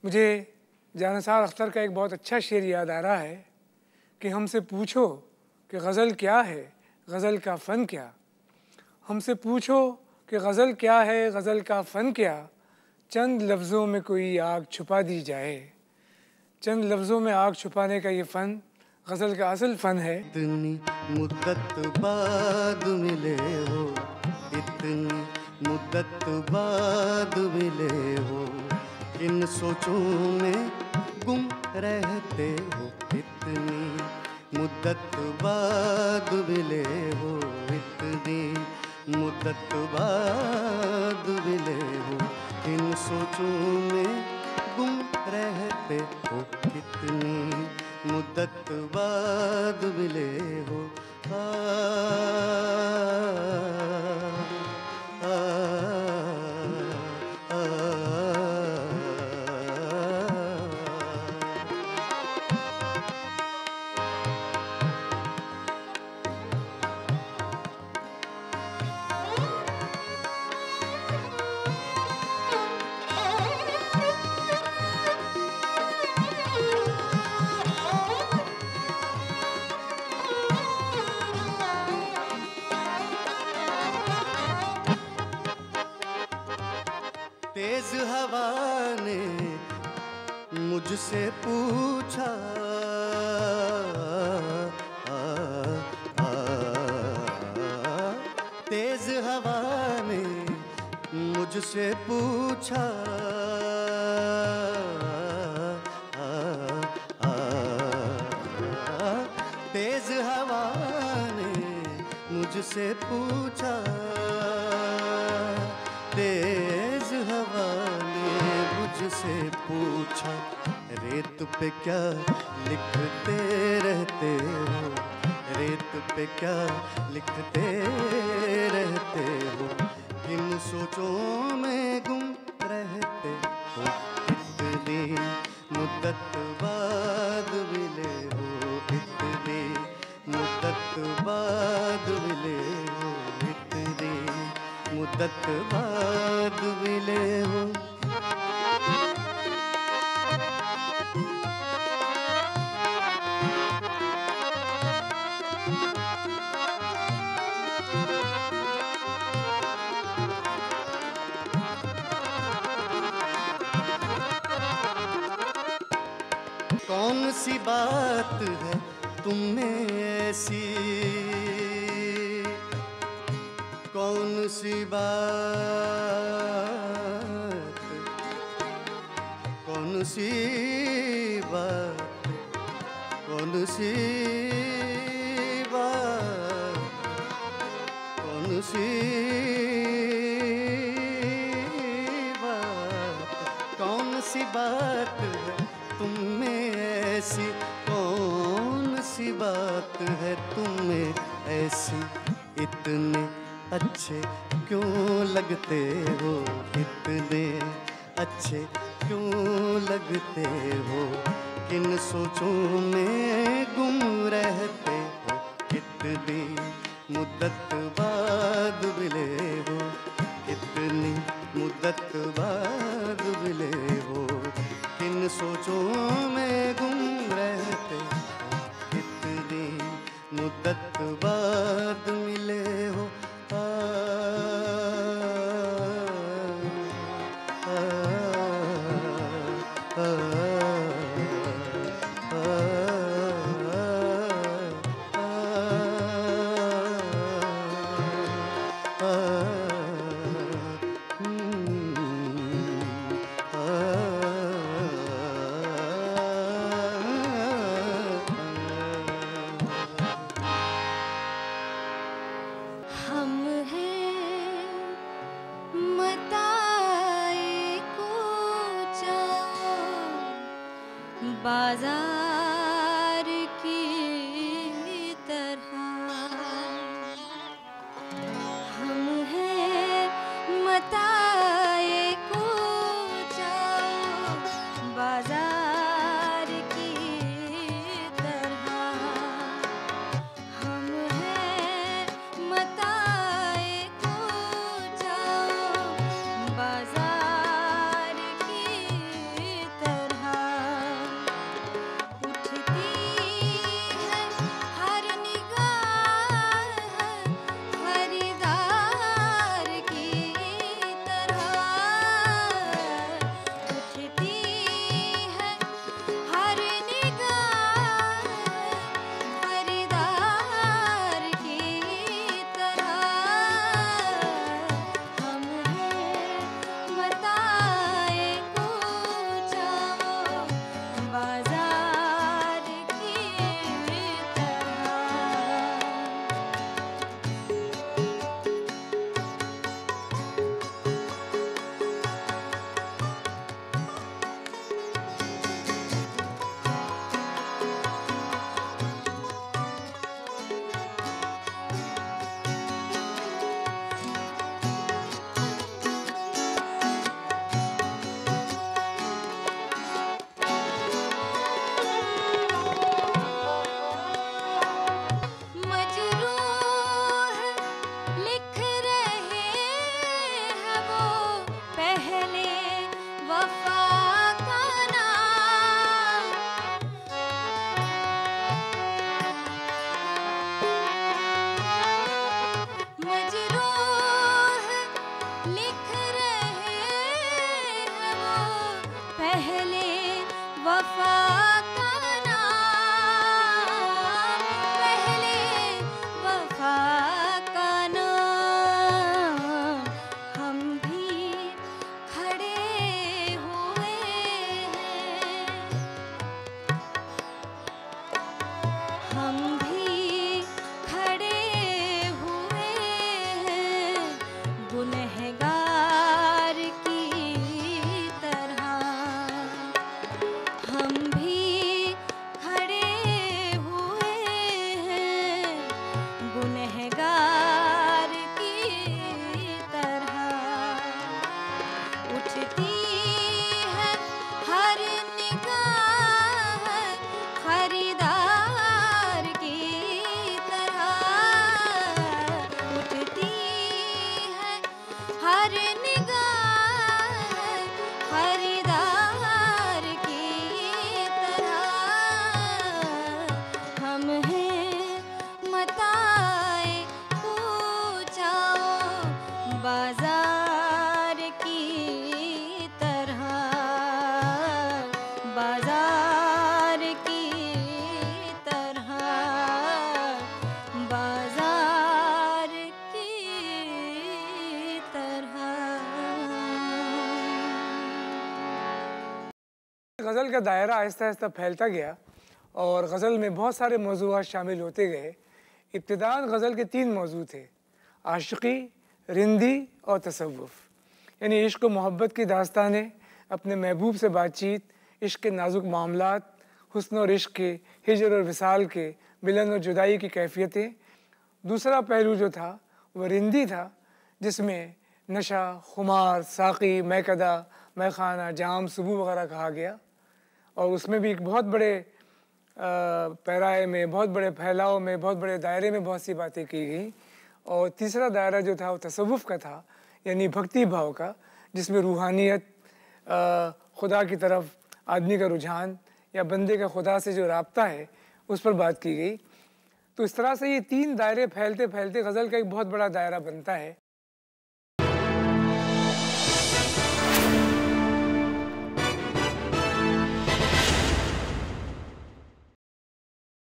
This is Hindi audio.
मुझे जानसार अख्तर का एक बहुत अच्छा शेर याद आ रहा है कि हमसे पूछो कि गज़ल क्या है, गज़ल का फ़न क्या। हमसे पूछो कि गज़ल क्या है, गज़ल का फ़न क्या। चंद लफ्ज़ों में कोई आग छुपा दी जाए। चंद लफ्ज़ों में आग छुपाने का ये फ़न गज़ल का असल फ़न है। इतनी मुद्दत बाद मिले हो, इतनी मुद्दत बाद मिले हो, इन सोचों में गुम रहते हो। इतनी मुद्दत बाद मिले हो, इतनी मुद्दत बाद मिले हो, इन सोचों में गुम रहते हो। कितनी मुद्दत बाद मिले हो। आ, आ, आ, आ, तेज हवा ने मुझसे पूछा, तेज हवा ने मुझसे पूछा, तेज हवा ने मुझसे पूछा, तेज हवा ने मुझसे पूछा, रेत पे क्या लिखते रहते हो, रेत पे क्या लिखते रहते हो, किन सोचों में गुम रहते हो। इतनी मुद्दत बाद मिले हो, इतनी मुद्दत बाद मिले हो, इतनी मुद्दत बाद मिले हो। कौन सी बात है तुम में ऐसी, कौन सी बात, कौन सी बात, कौन सी बात, कौन सी बात, कौन सी बात है तुम में ऐसी, कौन सी बात है तुम में ऐसी, इतने अच्छे क्यों लगते हो, इतने अच्छे क्यों लगते हो, किन सोचों में गुम रहते हो। कितनी मुद्दत बाद मिले हो, कितनी मुद्दत बाद मिले हो, किन सोचों में गुम रहते हो। कितनी मुद्दत बाद मिले हो। आ, आ, आ, का दायरा आहिस्ता आहिस्ता फैलता गया और गज़ल में बहुत सारे मौज़ूआत शामिल होते गए। इब्तिदान गज़ल के 3 मौज़ू थे, आशिकी, रिंदी और तसव्वुफ़। यानी इश्क व मोहब्बत की दास्तानें, अपने महबूब से बातचीत, इश्क के नाजुक मामलात, हुस्न और इश्क के, हिजर और विसाल के, मिलन और जुदाई की कैफियतें। दूसरा पहलू जो था वह रिंदी था, जिसमें नशा, खुमार, साक़ी, मैकदा, मैखाना, जाम, सुबू वगैरह कहा गया। और उसमें भी एक बहुत बड़े पैराए में, बहुत बड़े फैलाव में, बहुत बड़े दायरे में बहुत सी बातें की गई। और तीसरा दायरा जो था वो तसव्वुफ़ का था, यानी भक्ति भाव का, जिसमें रूहानियत, खुदा की तरफ आदमी का रुझान या बंदे का खुदा से जो राब्ता है उस पर बात की गई। तो इस तरह से ये 3 दायरे फैलते फैलते गज़ल का एक बहुत बड़ा दायरा बनता है